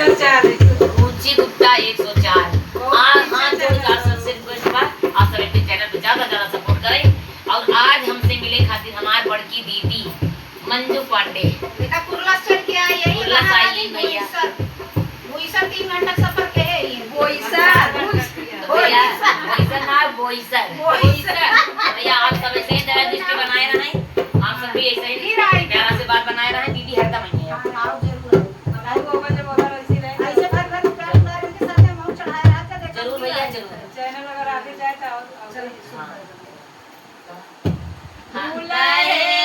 104 रुचि गुप्ता 104। हाँ जोरदार सबसे रिक्वेस्ट बा आप सब अपने चैनल पे ज्यादा ज्यादा सपोर्ट करें। और आज हमसे मिले खातिर हमार बड़की दीदी मंजू पांडे बेटा कुर्ला चल के आई यही कुर्ला से आई भैया। बोईसर 3 घंटा सफर के है ये बोईसर बोईसर ना बोईसर भैया आप सब ऐसे ही तरह दृष्टि बनाए रहें। आप सब भी ऐसे ही प्यारा से बात बनाए रहें। दीदी हरदम आई है आओ जरूर ऐसे घर घर प्यार उदाहरण के साथ हम चढ़ाए रहते देखो जरूर भैया जरूर। चैनल अगर आगे जाए तो चलो हाँ। बुलाए